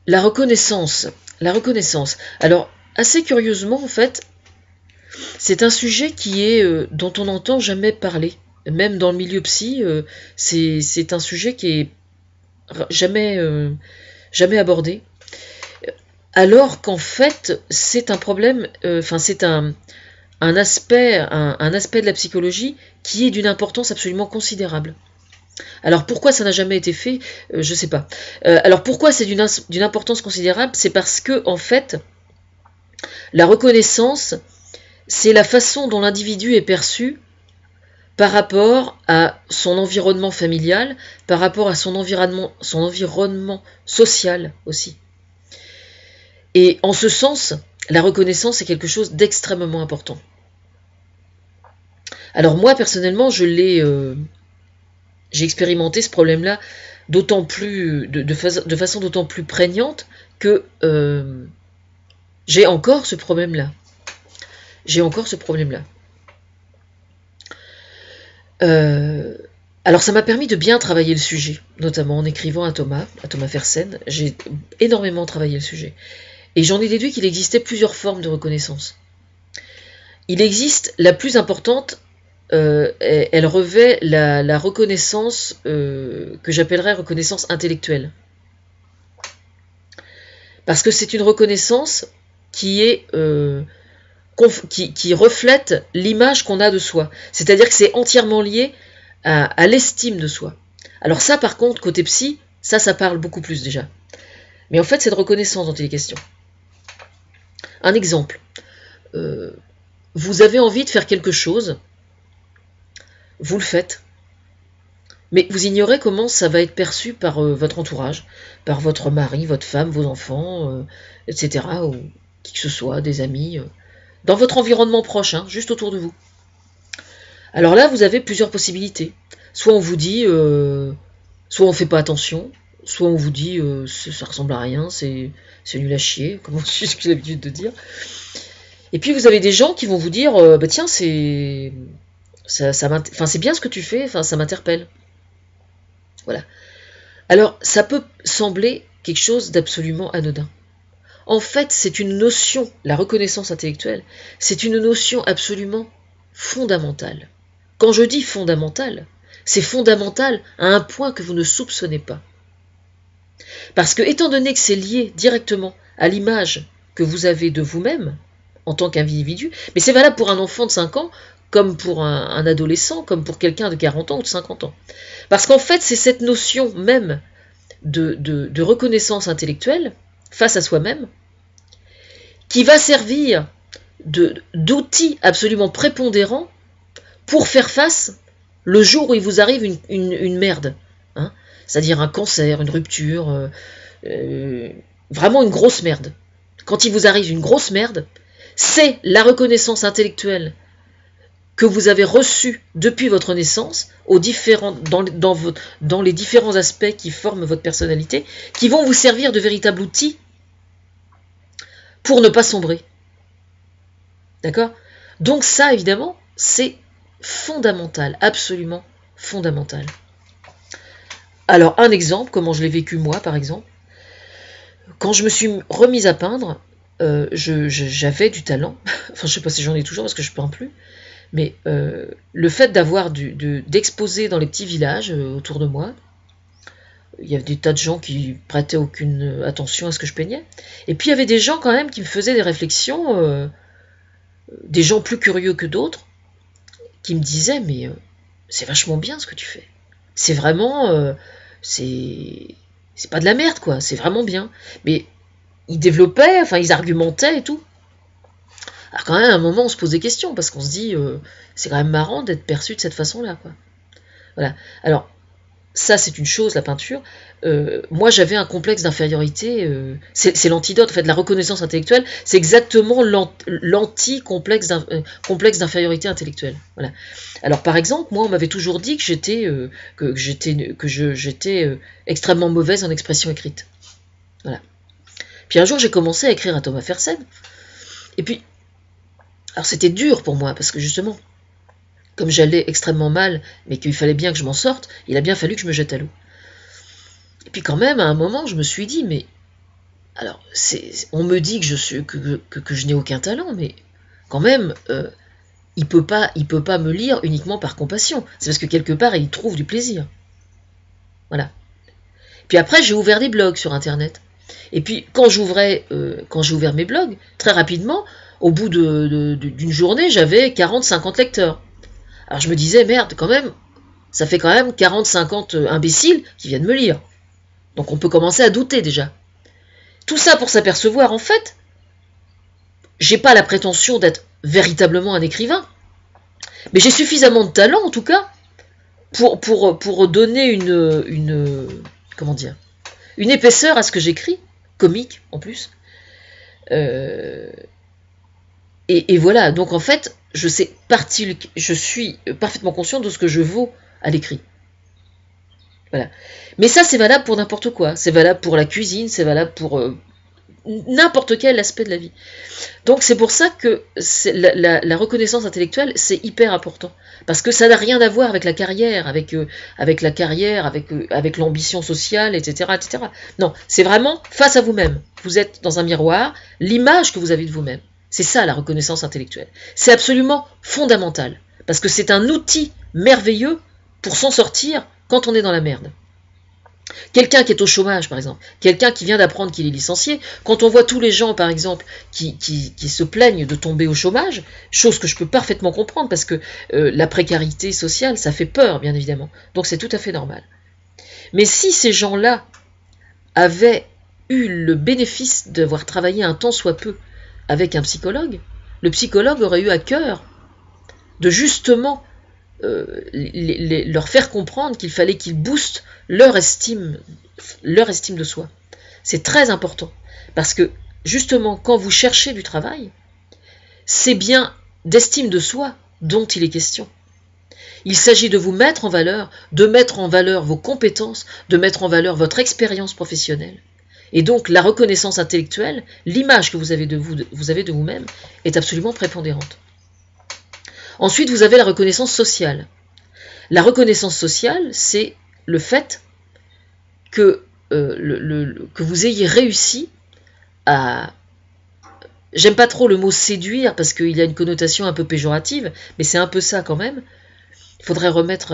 La reconnaissance. La reconnaissance. Alors, assez curieusement, en fait, c'est un sujet qui est dont on n'entend jamais parler. Même dans le milieu psy, c'est un sujet qui est jamais, jamais abordé. Alors qu'en fait, c'est un problème, enfin, c'est un aspect, un aspect de la psychologie qui est d'une importance absolument considérable. Alors pourquoi ça n'a jamais été fait, je ne sais pas. Alors pourquoi c'est d'une importance considérable? C'est parce que en fait, la reconnaissance, c'est la façon dont l'individu est perçu par rapport à son environnement familial, par rapport à son environnement social aussi. Et en ce sens, la reconnaissance est quelque chose d'extrêmement important. Alors moi, personnellement, j'ai expérimenté ce problème-là d'autant plus, de façon d'autant plus prégnante que j'ai encore ce problème-là. J'ai encore ce problème-là. Alors ça m'a permis de bien travailler le sujet, notamment en écrivant à Thomas Fersen. J'ai énormément travaillé le sujet. Et j'en ai déduit qu'il existait plusieurs formes de reconnaissance. Il existe la plus importante, elle revêt la reconnaissance que j'appellerais reconnaissance intellectuelle. Parce que c'est une reconnaissance qui est qui reflète l'image qu'on a de soi. C'est-à-dire que c'est entièrement lié à l'estime de soi. Alors ça, par contre, côté psy, ça parle beaucoup plus déjà. Mais en fait, c'est de reconnaissance dont il est question. Un exemple. Vous avez envie de faire quelque chose, vous le faites, mais vous ignorez comment ça va être perçu par votre entourage, par votre mari, votre femme, vos enfants, etc., ou qui que ce soit, des amis, dans votre environnement proche, hein, juste autour de vous. Alors là, vous avez plusieurs possibilités. Soit on vous dit, soit on ne fait pas attention, soit on vous dit, ça ressemble à rien, c'est nul à chier, comme j'ai l'habitude de dire. Et puis vous avez des gens qui vont vous dire, bah tiens, c'est bien ce que tu fais, ça m'interpelle. Voilà. Alors, ça peut sembler quelque chose d'absolument anodin. En fait, c'est une notion, la reconnaissance intellectuelle, c'est une notion absolument fondamentale. Quand je dis fondamentale, c'est fondamental à un point que vous ne soupçonnez pas. Parce que, étant donné que c'est lié directement à l'image que vous avez de vous-même, en tant qu'individu, mais c'est valable pour un enfant de 5 ans, comme pour un adolescent, comme pour quelqu'un de 40 ans ou de 50 ans. Parce qu'en fait, c'est cette notion même de reconnaissance intellectuelle face à soi-même qui va servir d'outil absolument prépondérant pour faire face le jour où il vous arrive une merde. Hein, c'est-à-dire un cancer, une rupture, vraiment une grosse merde. Quand il vous arrive une grosse merde, c'est la reconnaissance intellectuelle que vous avez reçue depuis votre naissance dans les différents aspects qui forment votre personnalité, qui vont vous servir de véritable outil pour ne pas sombrer. D'accord ? Donc ça, évidemment, c'est fondamental, absolument fondamental. Alors, un exemple, comment je l'ai vécu moi, par exemple. Quand je me suis remise à peindre, j'avais du talent. Enfin, je ne sais pas si j'en ai toujours parce que je ne peins plus. Mais le fait d'exposer dans les petits villages autour de moi, il y avait des tas de gens qui prêtaient aucune attention à ce que je peignais. Et puis il y avait des gens quand même qui me faisaient des réflexions, des gens plus curieux que d'autres, qui me disaient mais c'est vachement bien ce que tu fais. C'est vraiment, c'est pas de la merde quoi, c'est vraiment bien. Mais ils développaient, enfin ils argumentaient et tout. Alors quand même, à un moment, on se pose des questions, parce qu'on se dit, c'est quand même marrant d'être perçu de cette façon-là, quoi. Voilà. Alors, ça, c'est une chose, la peinture. Moi, j'avais un complexe d'infériorité. C'est l'antidote, en fait, la reconnaissance intellectuelle. C'est exactement l'anti-complexe d'infériorité intellectuelle. Voilà. Alors, par exemple, moi, on m'avait toujours dit que j'étais extrêmement mauvaise en expression écrite. Voilà. Puis un jour, j'ai commencé à écrire à Thomas Fersen. Et puis, alors c'était dur pour moi, parce que justement, comme j'allais extrêmement mal, mais qu'il fallait bien que je m'en sorte, il a bien fallu que je me jette à l'eau. Et puis quand même, à un moment, je me suis dit, mais Alors, on me dit que je n'ai aucun talent, mais quand même, il peut pas me lire uniquement par compassion. C'est parce que quelque part, il trouve du plaisir. Voilà. Puis après, j'ai ouvert des blogs sur Internet. Et puis, quand j'ai ouvert mes blogs, très rapidement, au bout d'une journée, j'avais 40-50 lecteurs. Alors je me disais, merde, quand même, ça fait quand même 40-50 imbéciles qui viennent me lire. Donc on peut commencer à douter déjà. Tout ça pour s'apercevoir, en fait, j'ai pas la prétention d'être véritablement un écrivain, mais j'ai suffisamment de talent, en tout cas, pour donner comment dire, une épaisseur à ce que j'écris, comique en plus. Et voilà, donc en fait, je suis parfaitement conscient de ce que je vaux à l'écrit. Voilà. Mais ça, c'est valable pour n'importe quoi. C'est valable pour la cuisine, c'est valable pour n'importe quel aspect de la vie. Donc c'est pour ça que la reconnaissance intellectuelle, c'est hyper important. Parce que ça n'a rien à voir avec la carrière, avec l'ambition sociale, etc., etc. Non, c'est vraiment face à vous-même. Vous êtes dans un miroir, l'image que vous avez de vous-même. C'est ça la reconnaissance intellectuelle. C'est absolument fondamental. Parce que c'est un outil merveilleux pour s'en sortir quand on est dans la merde. Quelqu'un qui est au chômage, par exemple, quelqu'un qui vient d'apprendre qu'il est licencié, quand on voit tous les gens, par exemple, qui se plaignent de tomber au chômage, chose que je peux parfaitement comprendre, parce que la précarité sociale, ça fait peur, bien évidemment. Donc c'est tout à fait normal. Mais si ces gens-là avaient eu le bénéfice d'avoir travaillé un tant soit peu avec un psychologue, le psychologue aurait eu à cœur de justement leur faire comprendre qu'il fallait qu'ils boostent leur estime de soi. C'est très important, parce que justement, quand vous cherchez du travail, c'est bien d'estime de soi dont il est question. Il s'agit de vous mettre en valeur, de mettre en valeur vos compétences, de mettre en valeur votre expérience professionnelle. Et donc, la reconnaissance intellectuelle, l'image que vous avez de vous-même, est absolument prépondérante. Ensuite, vous avez la reconnaissance sociale. La reconnaissance sociale, c'est le fait que vous ayez réussi à... J'aime pas trop le mot séduire, parce qu'il y a une connotation un peu péjorative, mais c'est un peu ça quand même. Il faudrait remettre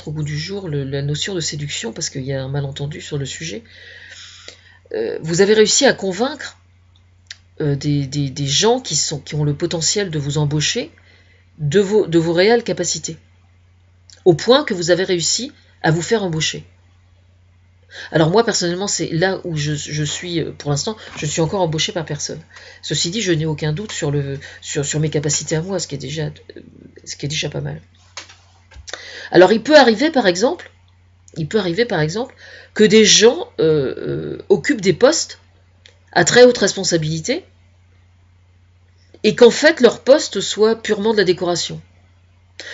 au goût du jour la notion de séduction, parce qu'il y a un malentendu sur le sujet. Vous avez réussi à convaincre des gens qui ont le potentiel de vous embaucher de vos réelles capacités, au point que vous avez réussi à vous faire embaucher. Alors moi, personnellement, c'est là où je suis, pour l'instant, je ne suis encore embauché par personne. Ceci dit, je n'ai aucun doute sur mes capacités à moi, ce qui est déjà pas mal. Alors il peut arriver, par exemple, que des gens occupent des postes à très haute responsabilité, et qu'en fait leur poste soit purement de la décoration.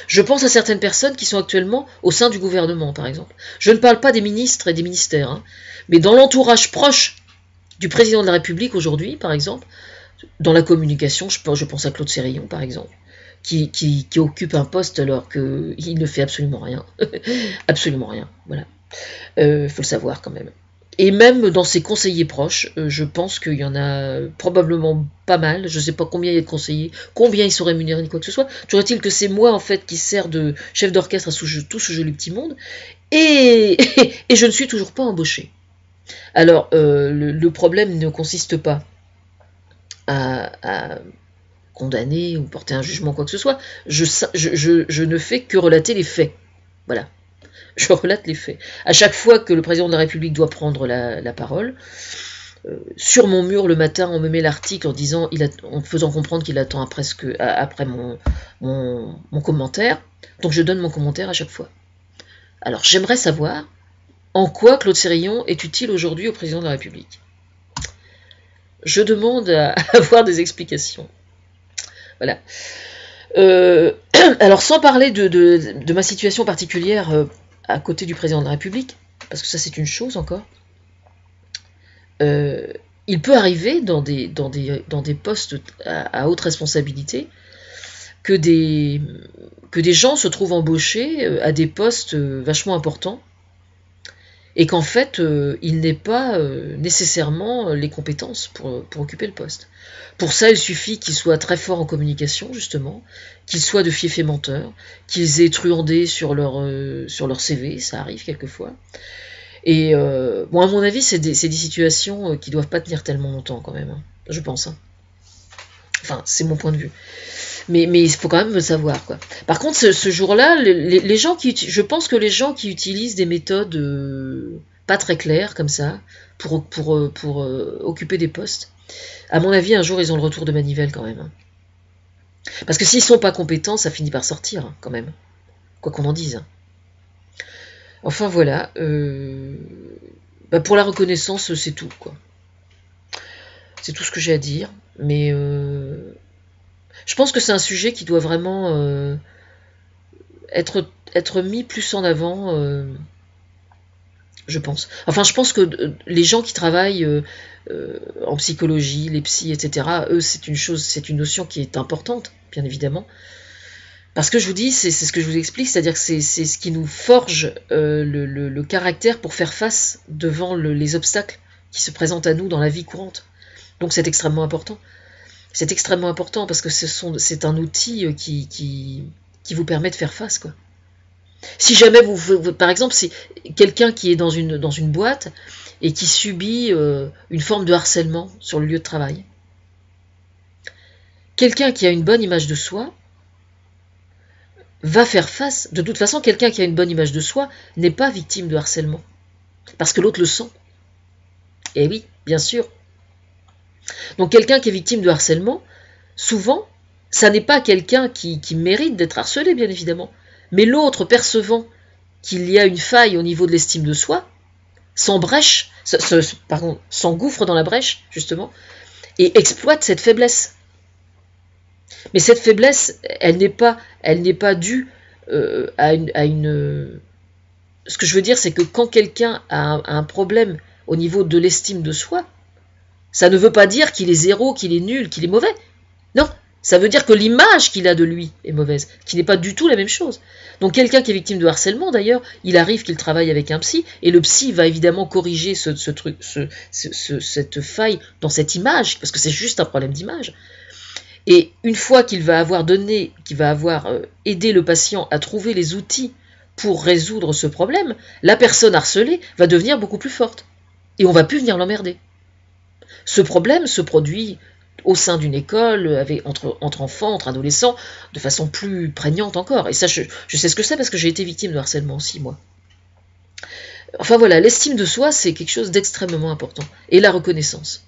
Je pense à certaines personnes qui sont actuellement au sein du gouvernement, par exemple. Je ne parle pas des ministres et des ministères, mais dans l'entourage proche du président de la République aujourd'hui, par exemple, dans la communication, je pense à Claude Sérillon, par exemple, qui occupe un poste alors qu'il ne fait absolument rien. Absolument rien, voilà. Faut le savoir quand même. Et même dans ses conseillers proches, je pense qu'il y en a probablement pas mal. Je ne sais pas combien il y a de conseillers, combien ils sont rémunérés ni quoi que ce soit. Toujours est-il que c'est moi, en fait, qui sert de chef d'orchestre à tout ce joli petit monde. Et je ne suis toujours pas embauché. Alors, le problème ne consiste pas à condamner ou porter un jugement, quoi que ce soit. Je ne fais que relater les faits. Voilà. Je relate les faits. À chaque fois que le président de la République doit prendre la parole, sur mon mur le matin, on me met l'article en faisant comprendre qu'il attend après mon commentaire. Donc je donne mon commentaire à chaque fois. Alors j'aimerais savoir en quoi Claude Sérillon est utile aujourd'hui au président de la République. Je demande à avoir des explications. Voilà. Alors sans parler de ma situation particulière à côté du président de la République, parce que ça c'est une chose encore, il peut arriver dans des postes à haute responsabilité que des gens se trouvent embauchés à des postes vachement importants et qu'en fait, il n'ait pas nécessairement les compétences pour occuper le poste. Pour ça, il suffit qu'il soit très fort en communication, justement, qu'il soit de fiefs et menteurs, qu'ils aient truandé sur leur CV, ça arrive quelquefois. Et bon, à mon avis, c'est des situations qui doivent pas tenir tellement longtemps quand même, hein, je pense. Hein. Enfin, c'est mon point de vue. Mais il faut quand même le savoir, quoi. Par contre, ce jour-là, les gens je pense que les gens qui utilisent des méthodes pas très claires comme ça pour occuper des postes, à mon avis, un jour, ils ont le retour de manivelle quand même. Hein. Parce que s'ils sont pas compétents, ça finit par sortir, hein, quand même. Quoi qu'on en dise. Hein. Enfin, voilà. Pour la reconnaissance, c'est tout, quoi. C'est tout ce que j'ai à dire. Mais je pense que c'est un sujet qui doit vraiment être mis plus en avant, je pense. Enfin, je pense que les gens qui travaillent en psychologie, les psys, etc., eux, c'est une notion qui est importante, bien évidemment. Parce que je vous dis, c'est ce que je vous explique, c'est-à-dire que c'est ce qui nous forge le caractère pour faire face devant les obstacles qui se présentent à nous dans la vie courante. Donc c'est extrêmement important. C'est extrêmement important parce que c'est un outil qui vous permet de faire face, quoi. Si jamais par exemple, c'est quelqu'un qui est dans une boîte et qui subit une forme de harcèlement sur le lieu de travail. Quelqu'un qui a une bonne image de soi va faire face. De toute façon, quelqu'un qui a une bonne image de soi n'est pas victime de harcèlement. Parce que l'autre le sent. Et oui, bien sûr. Donc quelqu'un qui est victime de harcèlement, souvent, ça n'est pas quelqu'un qui mérite d'être harcelé, bien évidemment. Mais l'autre, percevant qu'il y a une faille au niveau de l'estime de soi, s'engouffre dans la brèche, justement, et exploite cette faiblesse. Mais cette faiblesse, elle n'est pas due à une... Ce que je veux dire, c'est que quand quelqu'un a un problème au niveau de l'estime de soi, ça ne veut pas dire qu'il est zéro, qu'il est nul, qu'il est mauvais. Non, ça veut dire que l'image qu'il a de lui est mauvaise, qui n'est pas du tout la même chose. Donc quelqu'un qui est victime de harcèlement, d'ailleurs, il arrive qu'il travaille avec un psy, et le psy va évidemment corriger cette faille dans cette image, parce que c'est juste un problème d'image. Et une fois qu'il va avoir aidé le patient à trouver les outils pour résoudre ce problème, la personne harcelée va devenir beaucoup plus forte. Et on va plus venir l'emmerder. Ce problème se produit au sein d'une école, entre enfants, entre adolescents, de façon plus prégnante encore. Et ça, je sais ce que c'est parce que j'ai été victime de harcèlement aussi, moi. Enfin voilà, l'estime de soi, c'est quelque chose d'extrêmement important. Et la reconnaissance.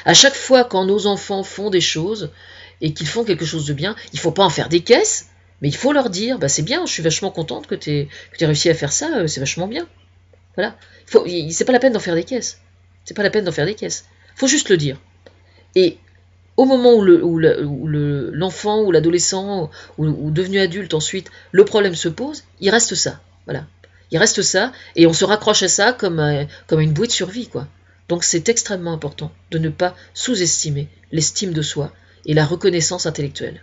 À chaque fois quand nos enfants font des choses et qu'ils font quelque chose de bien, il ne faut pas en faire des caisses, mais il faut leur dire, c'est bien, je suis vachement contente que tu aies réussi à faire ça, c'est vachement bien. Voilà. C'est pas la peine d'en faire des caisses. Faut juste le dire. Et au moment où l'enfant ou l'adolescent ou devenu adulte ensuite, le problème se pose, il reste ça. Voilà. Il reste ça et on se raccroche à ça comme une bouée de survie, quoi. Donc c'est extrêmement important de ne pas sous-estimer l'estime de soi et la reconnaissance intellectuelle.